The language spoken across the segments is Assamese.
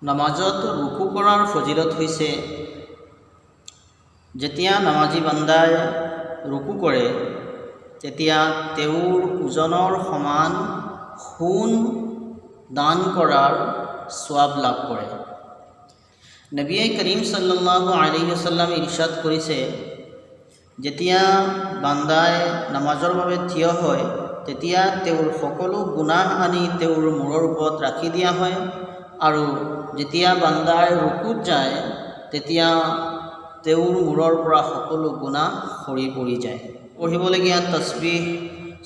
নামাজত ৰুকু কৰাৰ ফজিলত হৈছে যেতিয়া নামাজী বান্দাই ৰুকু কৰে তেতিয়া তেওঁৰ ওজনৰ সমান সোণ দান কৰাৰ সওয়াব লাভ কৰে। নবী কৰীম সাল্লাল্লাহু আলাইহি ওয়াসাল্লাম ইৰশাদ কৰিছে, যেতিয়া বান্দাই নামাজৰ বাবে থিয় হয় তেতিয়া তেওঁৰ সকলো গুনাহ আনি তেওঁৰ মূৰৰ ওপৰত ৰাখি দিয়া হয় আৰু যেতিয়া বান্দাই ৰুকুত যায় তেতিয়া তেওঁৰ মূৰৰ পৰা সকলো গুনাহ সৰি পৰি যায়। পঢ়িবলগীয়া তসবিহ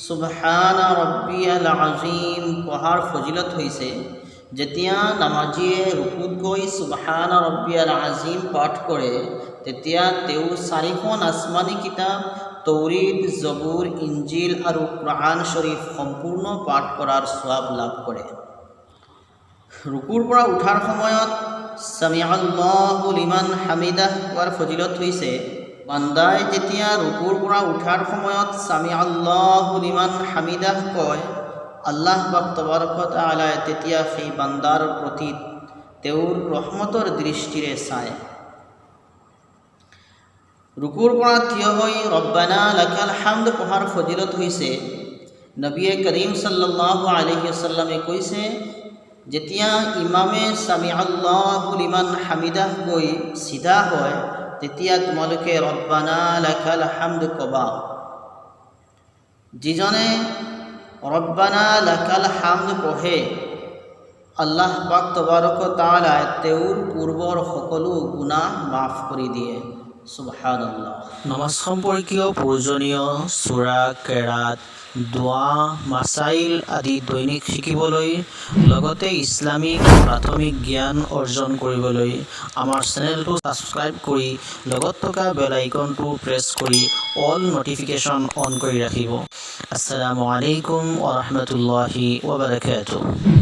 সুবহান ৰব্বিয়াল আযীম পঢ়াৰ ফজিলত হৈছে যেতিয়া নামাজীয়ে ৰুকুত গৈ সুবহান ৰব্বিয়াল আযীম পাঠ কৰে তেতিয়া তেওঁ 4খন আসমানী কিতাব তৌৰীত, জবুৰ, ইঞ্জিল আৰু কুৰআন শৰীফ সম্পূৰ্ণ পাঠ কৰাৰ সওয়াব লাভ কৰে। ৰুকুৰ পৰা উঠাৰ সময়ত সামিআল্লাহু লিমান হামিদাহ কোৱাৰ ফজিলত হৈছে বান্দাই যেতিয়া ৰুকুৰ পৰা উঠাৰ সময়ত সামিআল্লাহু লিমান হামিদাহ কয় আল্লাহ পাক তবাৰক ও তাআলাই তেতিয়া সেই বান্দাৰ প্ৰতি তেওঁৰ ৰহমতৰ দৃষ্টিৰে চায়। ৰুকুৰ পৰা থিয় হৈ ৰব্বানা লাকাল হামদ পঢ়াৰ ফজিলত হৈছে নবী কৰীম সাল্লাল্লাহু আলাইহি ওয়াসাল্লামে কৈছে, যেতিয়া ইমামে সামিআল্লাহু লিমান হামিদাহ কৈ সিধা হয় তেতিয়া তোমালোকে ৰব্বানা লাকাল হামদ কবা। যিজনে ৰব্বানা লাকাল হামদ পঢ়ে আল্লাহ পাক তবাৰক ও তাআলাই তেওঁৰ পূৰ্বৰ সকলো গুনাহ মাফ কৰি দিয়ে। সুবহানাল্লাহ। নামাজ সম্পৰ্কীয় প্ৰয়োজনীয় সূৰা, কেৰাত, দোৱা, মাসাইল আদি দৈনিক শিকিবলৈ লগতে ইছলামিক প্ৰাথমিক জ্ঞান অৰ্জন কৰিবলৈ আমাৰ চেনেলটো ছাবস্ক্ৰাইব কৰি লগত থকা বেল আইকনটো প্ৰেছ কৰি অল নটিফিকেশ্যন অন কৰি ৰাখিব। আসসালামু আলাইকুম ওয়া ৰাহমাতুল্লাহি ওয়া বাৰাকাতুহু।